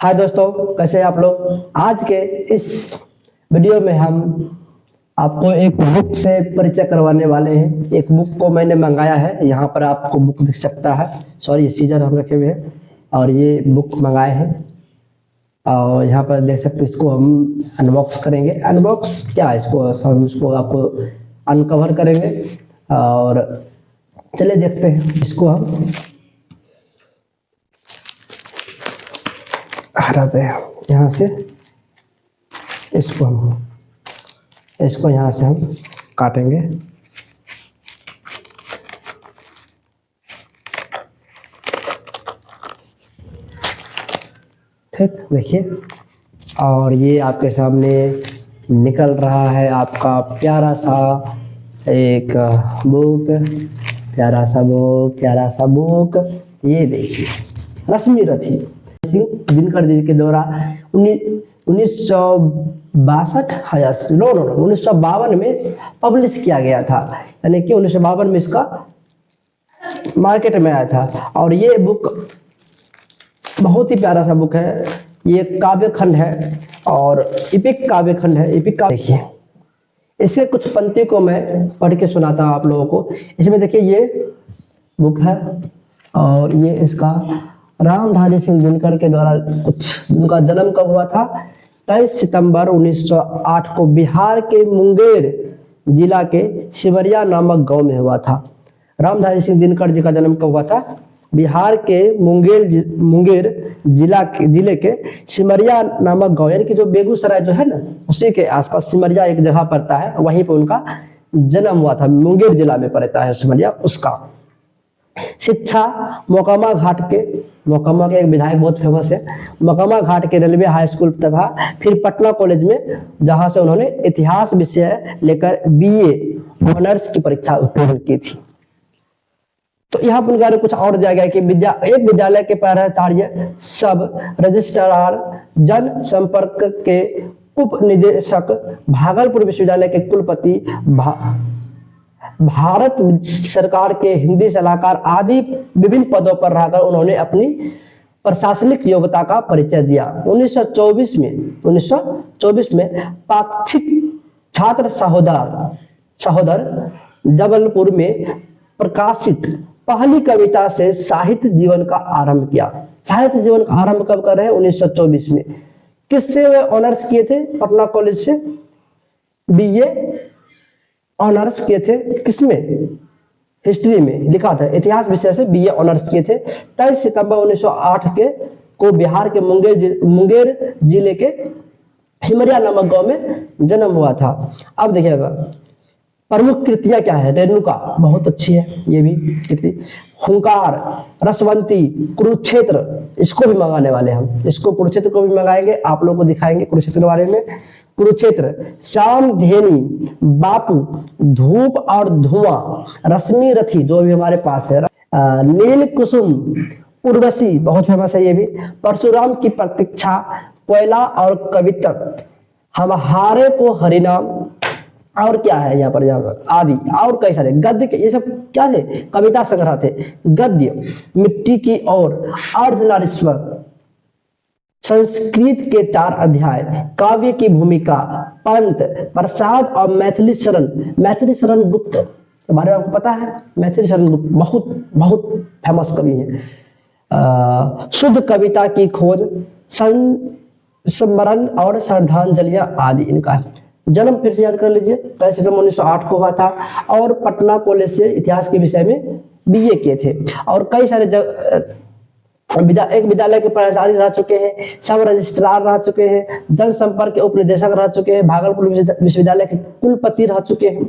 हाय दोस्तों, कैसे हैं आप लोग। आज के इस वीडियो में हम आपको एक बुक से परिचय करवाने वाले हैं। एक बुक को मैंने मंगाया है, यहाँ पर आपको बुक दिख सकता है। सॉरी, सीजर हम रखे हुए हैं और ये बुक मंगाए हैं और यहाँ पर देख सकते हैं। इसको हम अनबॉक्स करेंगे। अनबॉक्स क्या है, हम इसको आपको अनकवर करेंगे और चलिए देखते हैं। इसको हम हटाते हैं यहाँ से। इसको यहाँ से हम काटेंगे। ठीक, देखिए। और ये आपके सामने निकल रहा है आपका प्यारा सा एक बुक, प्यारा सा बुक। ये देखिए, रश्मि रथी दिनकर जी के द्वारा 1952 में पब्लिश किया गया था, यानी कि 1952 में इसका मार्केट में आया था। और ये बुक बहुत ही प्यारा सा बुक है। ये काव्य खंड है और इपिक काव्य खंड है। देखिए, इसके कुछ पंक्ति को मैं पढ़ के सुनाता हूँ आप लोगों को। इसमें देखिए, ये बुक है और ये इसका रामधारी सिंह दिनकर के द्वारा कुछ, उनका जन्म कब हुआ था? 23 सितंबर 1908 को बिहार के मुंगेर जिला के सिमरिया नामक गांव में हुआ था। रामधारी सिंह दिनकर जी का जन्म कब हुआ था? बिहार के मुंगेर जिले के सिमरिया नामक गांव, यानी कि जो बेगूसराय जो है ना, उसी के आसपास सिमरिया एक जगह पड़ता है, वहीं पर उनका जन्म हुआ था। मुंगेर जिला में पड़ता है सिमरिया उसका। शिक्षा मोकामा के एक विधायक बहुत फेमस है, मोकामा घाट के रेलवे हाई स्कूल तथा फिर पटना कॉलेज में, जहां से उन्होंने इतिहास विषय लेकर बीए ऑनर्स की परीक्षा उत्तीर्ण की थी। तो यहाँ पर उनका कुछ और दिया गया कि एक विद्यालय के प्राचार्य, सब रजिस्ट्रार, जन संपर्क के उप निदेशक, भागलपुर विश्वविद्यालय के कुलपति, भारत सरकार के हिंदी सलाहकार आदि विभिन्न पदों पर रहकर उन्होंने अपनी प्रशासनिक योग्यता का परिचय दिया। 1924 में पाक्षिक छात्र सहोदर जबलपुर में प्रकाशित पहली कविता से साहित्य जीवन का आरंभ किया। साहित्य जीवन का आरंभ कब कर रहे हैं? 1924 में। किससे वे ऑनर्स किए थे? पटना कॉलेज से बीए ऑनर्स किए थे। किसमें? हिस्ट्री में लिखा था, इतिहास विषय से बीए ऑनर्स किए थे। 23 सितंबर 1908 को बिहार के मुंगेर जिले के सिमरिया नामक गांव में जन्म हुआ था। अब देखिएगा, प्रमुख कृतियां क्या है? रेणुका बहुत अच्छी है, ये भी कृति। हुंकार, रसवंती, कुरुक्षेत्र, इसको भी मंगाने वाले हम। इसको कुरुक्षेत्र को भी मंगाएंगे, आप लोगों को दिखाएंगे कुरुक्षेत्र के बारे में। कुरुक्षेत्र, श्याम धेनी, बापू, धूप और धुआं, रश्मि रथी जो भी हमारे पास है, नील कुसुम, उर्वशी बहुत फेमस है ये भी, परशुराम की प्रतीक्षा, कोयला और कविता, हमारे को हरिनाम, और क्या है यहाँ पर आदि, और कई सारे गद्य के, ये सब क्या थे? कविता संग्रह थे। गद्य, मिट्टी की ओर, अर्धनारीश्वर, संस्कृत के 4 अध्याय, काव्य की भूमिका, पंत, प्रसाद और मैथिली शरण गुप्त के बारे में आपको पता है? मैथिली शरण गुप्त बहुत फेमस कवि है। शुद्ध कविता की खोज, संस्मरण और श्रद्धांजलियां आदि इनका है। जन्म फिर से याद कर लीजिए, 23 सितंबर 1908 को हुआ था और पटना कॉलेज से इतिहास के विषय में बीए किए थे। और कई सारे एक विद्यालय के प्राचार्य रह चुके हैं, सब रजिस्ट्रार रह चुके हैं, जनसंपर्क के उप निदेशक रह चुके हैं, भागलपुर विश्वविद्यालय के कुलपति रह चुके हैं।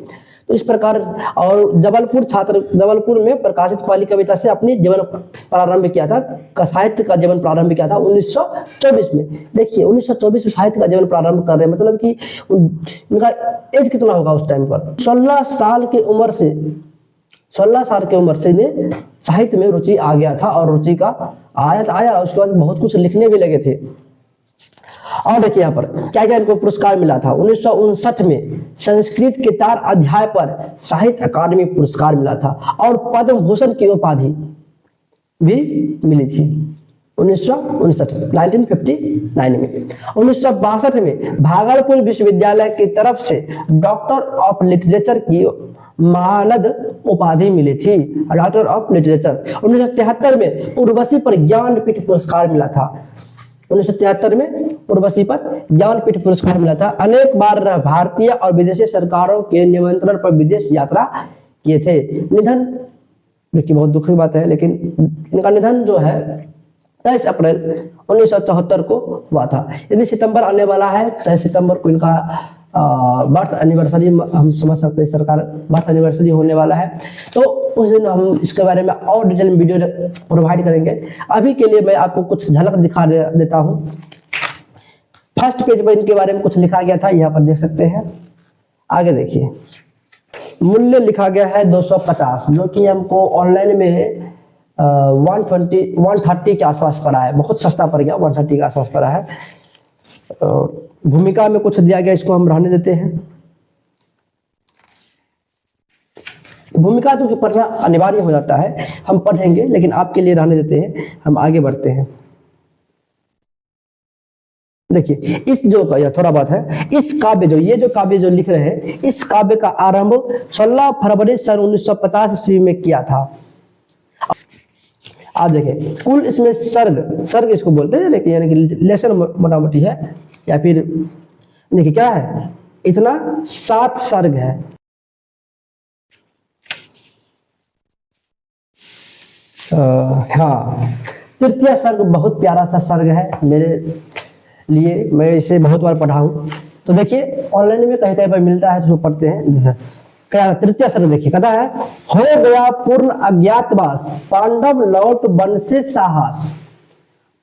तो इस प्रकार, और जबलपुर में प्रकाशित पहली कविता से अपनी जीवन प्रारंभ किया था, साहित्य का जीवन प्रारंभ किया था 1924 में। देखिए, 1924 में साहित्य का जीवन प्रारंभ कर रहे हैं, मतलब कि उनका एज कितना होगा उस टाइम पर? 16 साल की उम्र से ने साहित्य में रुचि आ गया था और रुचि का आया। उसके बाद बहुत कुछ लिखने भी लगे थे। और देखिए यहाँ पर क्या क्या इनको पुरस्कार मिला था। 1959 में संस्कृत के 4 अध्याय पर साहित्य अकादमी पुरस्कार मिला था और पद्म भूषण की उपाधि भी मिली थी। 1959 में। 1962 में भागलपुर विश्वविद्यालय की तरफ से डॉक्टर ऑफ लिटरेचर की मानद उपाधि मिली थी, डॉक्टर ऑफ लिटरेचर। 1973 में उर्वशी पर ज्ञानपीठ पुरस्कार मिला था। 1973 में उर्वशी पर ज्ञानपीठ पुरस्कार मिला था। अनेक बार भारतीय और विदेशी सरकारों के निमंत्रण पर विदेश यात्रा किए थे। निधन, देखिए बहुत दुख की बात है, लेकिन इनका निधन जो है 23 अप्रैल 1974 को हुआ था। यदि सितंबर आने वाला है, 23 सितंबर को इनका बर्थ एनिवर्सरी हम समझ सकते हैं, सरकार बर्थ एनिवर्सरी होने वाला है, तो उस दिन हम इसके बारे में और डिटेल में वीडियो प्रोवाइड करेंगे। अभी के लिए मैं आपको कुछ झलक दिखा देता हूं। फर्स्ट पेज पर इनके बारे में कुछ लिखा गया था, यहाँ पर देख सकते हैं। आगे देखिए, मूल्य लिखा गया है 250, जो कि हमको ऑनलाइन में 130 के आसपास पड़ा है, बहुत सस्ता पड़ गया, 130 के आसपास पड़ा है। भूमिका में कुछ दिया गया, इसको हम रहने देते हैं। भूमिका जो कि पढ़ना अनिवार्य हो जाता है, हम पढ़ेंगे, लेकिन आपके लिए रहने देते हैं। हम आगे बढ़ते हैं। देखिए, इस जो यह थोड़ा बात है, इस काव्य जो ये जो काव्य जो लिख रहे हैं, इस काव्य का आरंभ 16 फरवरी सन 1950 ईस्वी में किया था। आप देखें, कुल इसमें सर्ग इसको बोलते हैं, लेकिन यानी कि लेसन मोटा मोटी है, या फिर देखिए क्या है, इतना 7 सर्ग है। हाँ, तृतीय सर्ग बहुत प्यारा सा सर्ग है मेरे लिए, मैं इसे बहुत बार पढ़ा हूं। तो देखिए, ऑनलाइन में कहीं कहीं पर मिलता है, तो पढ़ते हैं। जैसे क्या तृतीय सर्ग देखिए, कहता है, हो गया पूर्ण अज्ञातवास, पांडव लौट वन से साहस,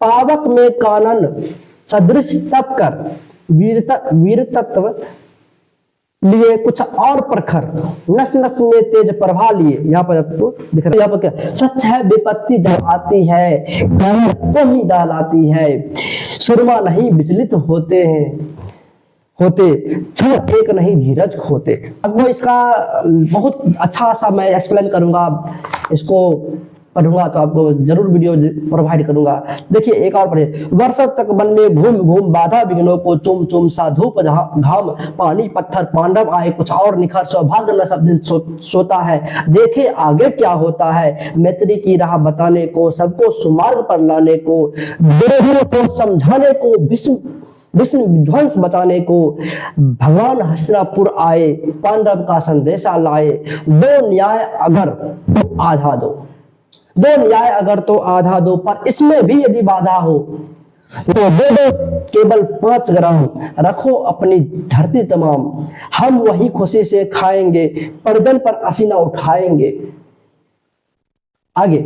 पावक में कानन सदृश तप कर, वीर तत्व लिए कुछ और प्रखर, नस नस में तेज प्रभा लिए। यहाँ पर आपको दिख रहा है, यहाँ पर क्या, सच है विपत्ति जब आती है, कहर तो ही डाल आती है, सुरमा नहीं विचलित होते क्षण एक नहीं धीरज खोते। अब वो इसका बहुत अच्छा सा मैं एक्सप्लेन करूंगा, इसको पढ़ूंगा तो आपको जरूर वीडियो प्रोवाइड करूंगा। देखिए, एक और पढ़िए, वर्षों तक वन में घूम घूम बाधा विघ्नों को चुम चुम, सा धूप घाम पानी पत्थर, पांडव आए कुछ और निखर, सौभाग्य न सब दिन सोता है, देखे आगे क्या होता है, मैत्री की राह बताने को, सबको सुमार्ग पर लाने को, विरोधियों को समझाने को, विष्णु विध्वंस बचाने को, भगवान हस्तिनापुर आए, पांडव का संदेशा लाए, दो न्याय अगर तो आधा दो, तो आधा दो, पर इसमें भी यदि बाधा हो तो दे दो केवल 5 ग्राम, रखो अपनी धरती तमाम, हम वही खुशी से खाएंगे, परिजन पर असीना उठाएंगे। आगे,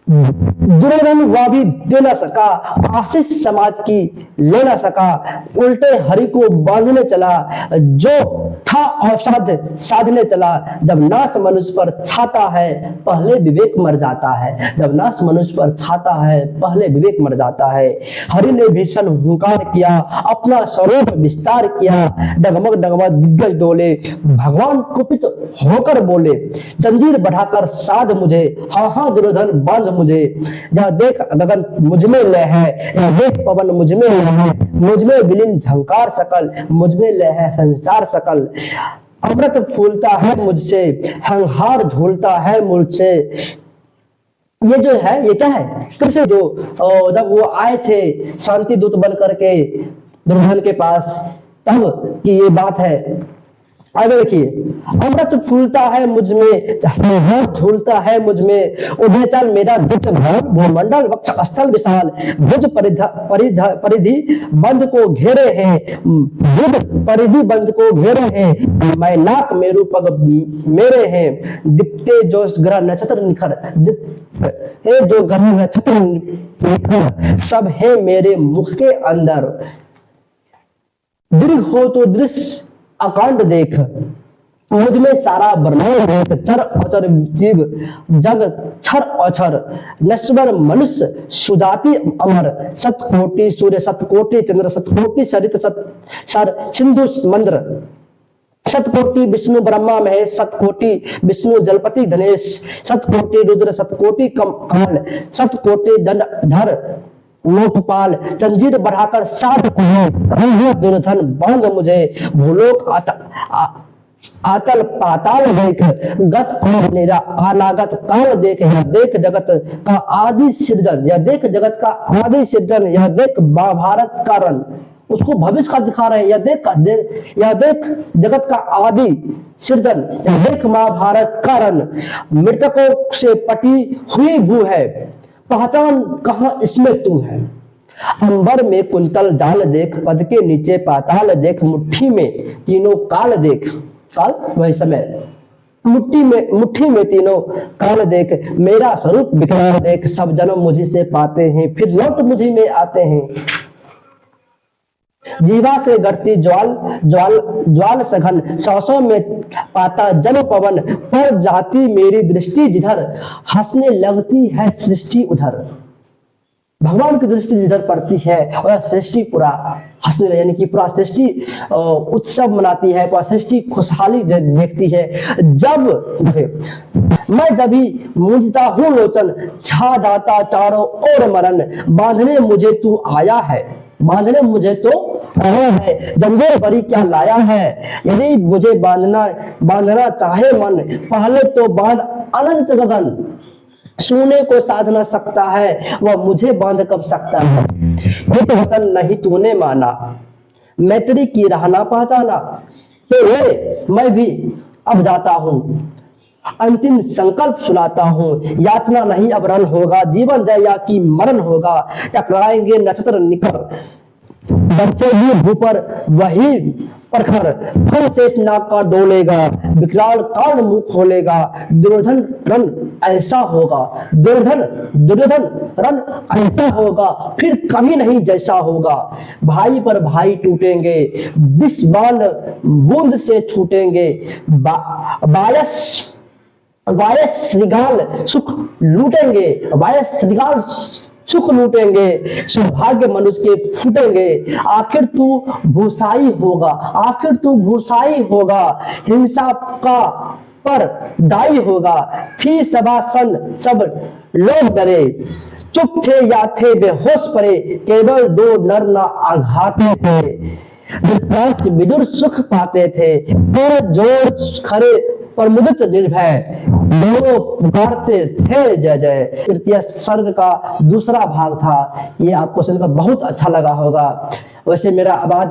दुर्योधन वह भी दे न सका, आशीष समाज की ले न सका, उल्टे हरि को बांधने चला, जो था अवसाद साधने चला, जब नाश मनुष्य पर छाता है पहले विवेक मर जाता है, जब नाश मनुष्य पर छाता है पहले विवेक मर जाता है। हरि ने भीषण हुंकार किया, अपना स्वरूप विस्तार किया, डगमग डगमग दिग्गज डोले, भगवान कुपित होकर बोले, जंजीर बढ़ाकर साध मुझे, हाँ हाँ दुर्योधन बांध मुझे, यह देख गगन मुझमें लय है, यह देख पवन मुझमें लय है, मुझमें विलीन झंकार सकल, मुझमें लय है संसार सकल, अमृत फूलता है मुझसे, हंहार झूलता है मुझसे। ये जो है, ये क्या है, कृष्ण जो जब वो आए थे शांति दूत बन करके दुर्योधन के पास, तब की ये बात है। आगे देखिए, अमृत फूलता है मुझ में, झूलता है मुझ में, उधे चल मेरा दुख भूमंडल वक्ष स्थल विशाल, भुज परिधि बंध को घेरे हैं, भुज परिधि बंध को घेरे हैं, मैं नाक मेरु पग मेरे हैं, दिखते जो ग्रह नक्षत्र निखर, हे जो ग्रह नक्षत्र निखर, सब है मेरे मुख के अंदर, दीर्घ हो तो दृश्य अकांड देख, मुझ में सारा ब्रह्मांड देख, चर अचर जीव जग क्षर अक्षर, नश्वर मनुष्य सुजाति अमर, सतकोटि सूर्य सतकोटि चंद्र, सतकोटि सरित सर सिंधु मंद्र, सतकोटि विष्णु ब्रह्मा महेश, सतकोटि विष्णु जलपति धनेश, सतकोटि रुद्र, सतकोटि काल, सतकोटि दंडधर लोकपाल, जंजीर बढ़ाकर साध कुएं, दुर्धन बांध मुझे भूलोक आतल पाताल देख, गत और मेरा अनागत काल देख, यह देख जगत का आदि सृजन, यह देख जगत का आदि सृजन, यह देख महाभारत का रन। उसको भविष्य का दिखा रहे हैं, यह देख जगत का आदि सृजन, यह देख महाभारत का रन। मृतकों से पटी हुई भू है, पहचान कहाँ इसमें तू है। अंबर में कुंतल जाल देख, पद के नीचे पाताल देख, मुट्ठी में तीनों काल देख, काल वही समय, मुट्ठी में तीनों काल देख, मेरा स्वरूप विकराल देख, सब जन्म मुझी से पाते हैं, फिर लौट मुझी में आते हैं। जीवा से गढ़ती ज्वाल सघन, सौसों में पाता जल पवन, पर जाती मेरी दृष्टि जिधर, हंसने लगती है सृष्टि उधर। भगवान की दृष्टि जिधर पड़ती है वह सृष्टि पूरा हंसने, यानी कि पूरा सृष्टि उत्सव मनाती है, पूरा सृष्टि खुशहाली देखती है। मैं जब भी मूंझता हूँ लोचन, छा जाता चारों ओर मरण, बांधने मुझे तू आया है, बांधने मुझे तो आया है, जंजीर बड़ी क्या लाया है। यदि मुझे बांधना चाहे मन, पहले तो बांध अनंत गगन, सोने को साध न सकता है वह मुझे बांध कब सकता है। हित वचन नहीं तूने माना, मैत्री की राह ना पहचाना, तो रे मैं भी अब जाता हूँ, अंतिम संकल्प सुनाता हूँ। याचना नहीं अब रण होगा, जीवन जय या की मरण होगा, टकराएंगे नक्षत्र निकर, बरसेगी भू पर वही प्रखर, फल शेष नाग का डोलेगा, विकराल काल मुंह खोलेगा। दुर्योधन रन ऐसा होगा, दुर्योधन रन ऐसा होगा, फिर कभी नहीं जैसा होगा। भाई पर भाई टूटेंगे, विष बाण बूंद से छूटेंगे, वायस श्रृगाल सुख लूटेंगे, वायस श्रृगाल सुख लूटेंगे, सौभाग्य मनुष्य के फूटेंगे। आखिर तू भूसाई होगा, आखिर तू भूसाई होगा, हिंसा का पर दाई होगा। थी सभासन सब लोग डरे, चुप थे या थे बेहोश पड़े, केवल दो नर ना आघाते थे, विदुर सुख पाते थे, पर जोर खरे पर मुदित निर्भय, दोनों पुकारते थे जय जय। तृतीय सर्ग का दूसरा भाग था ये, आपको सुनकर बहुत अच्छा लगा होगा। वैसे मेरा आवाज